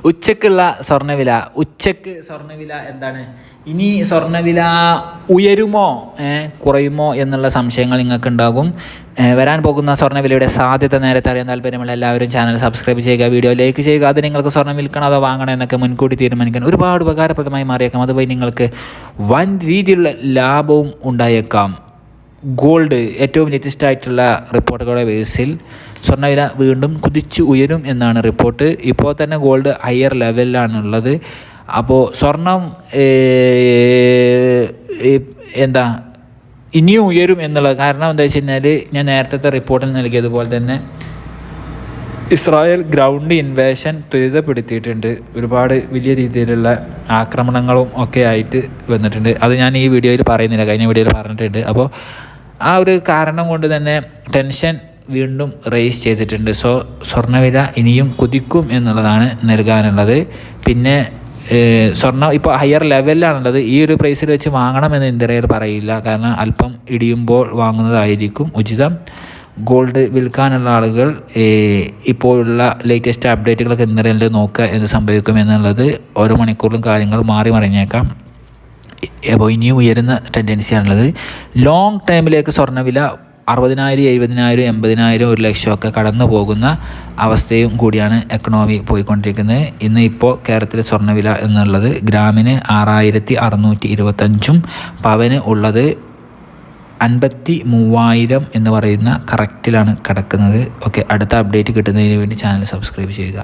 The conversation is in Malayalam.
ഉച്ചക്കുള്ള സ്വർണ്ണവില. ഉച്ചക്ക് സ്വർണ്ണവില എന്താണ്? ഇനി സ്വർണ്ണവില ഉയരുമോ കുറയുമോ എന്നുള്ള സംശയങ്ങൾ നിങ്ങൾക്ക് ഉണ്ടാകും. വരാൻ പോകുന്ന സ്വർണ്ണവിലയുടെ സാധ്യത നേരത്തെ അറിയാൻ താല്പര്യമുള്ള എല്ലാവരും ചാനൽ സബ്സ്ക്രൈബ് ചെയ്യുക, വീഡിയോ ലൈക്ക് ചെയ്യുക. അത് നിങ്ങൾക്ക് സ്വർണ്ണം വിൽക്കണോ അതോ വാങ്ങണോ എന്നൊക്കെ മുൻകൂട്ടി തീരുമാനിക്കാൻ ഒരുപാട് ഉപകാരപ്രദമായി മാറിയേക്കാം. അതുവഴി നിങ്ങൾക്ക് വൻ രീതിയിലുള്ള ലാഭവും ഉണ്ടായേക്കാം. ഗോൾഡ് ഏറ്റവും ലേറ്റസ്റ്റ് ആയിട്ടുള്ള റിപ്പോർട്ടുകളുടെ ബേസിൽ സ്വർണ്ണവില വീണ്ടും കുതിച്ചു ഉയരും എന്നാണ് റിപ്പോർട്ട്. ഇപ്പോൾ തന്നെ ഗോൾഡ് ഹയർ ലെവലിലാണുള്ളത്. അപ്പോൾ സ്വർണം ഇനിയും ഉയരും എന്നുള്ളത് കാരണം എന്താ വെച്ച് കഴിഞ്ഞാൽ ഞാൻ നേരത്തെ റിപ്പോർട്ടിൽ നൽകിയതുപോലെ തന്നെ ഇസ്രായേൽ ഗ്രൗണ്ട് ഇൻവേഷൻ ത്വരിതപ്പെടുത്തിയിട്ടുണ്ട്. ഒരുപാട് വലിയ രീതിയിലുള്ള ആക്രമണങ്ങളും ഒക്കെ ആയിട്ട് വന്നിട്ടുണ്ട്. അത് ഞാൻ ഈ വീഡിയോയിൽ പറയുന്നില്ല, കഴിഞ്ഞ വീഡിയോയിൽ പറഞ്ഞിട്ടുണ്ട്. അപ്പോൾ ആ ഒരു കാരണം കൊണ്ട് തന്നെ ടെൻഷൻ വീണ്ടും റേസ് ചെയ്തിട്ടുണ്ട്. സോ സ്വർണ്ണവില ഇനിയും കുതിക്കും എന്നുള്ളതാണ് നൽകാനുള്ളത്. പിന്നെ സ്വർണ്ണം ഇപ്പോൾ ഹയർ ലെവലിലാണുള്ളത്. ഈ ഒരു പ്രൈസിൽ വെച്ച് വാങ്ങണമെന്ന് ഇന്ത്യയിൽ പറയില്ല, കാരണം അല്പം ഇടിയുമ്പോൾ വാങ്ങുന്നതായിരിക്കും ഉചിതം. ഗോൾഡ് വിൽക്കാനുള്ള ആളുകൾ ഇപ്പോഴുള്ള ലേറ്റസ്റ്റ് അപ്ഡേറ്റുകളൊക്കെ ഇന്ത്യയിൽ നോക്കുക എന്ത് സംഭവിക്കും എന്നുള്ളത്. ഓരോ മണിക്കൂറിലും കാര്യങ്ങൾ മാറി മറിഞ്ഞേക്കാം. അപ്പോൾ ഇനിയും ഉയരുന്ന ടെൻഡൻസിയാണുള്ളത്. ലോങ് ടൈമിലേക്ക് സ്വർണ്ണവില 60,000, 70,000, 80,000, 1,00,000 ഒക്കെ കടന്നു പോകുന്ന അവസ്ഥയും കൂടിയാണ് എക്കണോമി പോയിക്കൊണ്ടിരിക്കുന്നത്. ഇന്ന് ഇപ്പോൾ കേരളത്തിലെ സ്വർണ്ണവില എന്നുള്ളത് ഗ്രാമിന് 6,625, പവന് ഉള്ളത് 53,000 എന്ന് പറയുന്ന കറക്റ്റിലാണ് കിടക്കുന്നത്. ഓക്കെ, അടുത്ത അപ്ഡേറ്റ് കിട്ടുന്നതിന് വേണ്ടി ചാനൽ സബ്സ്ക്രൈബ് ചെയ്യുക.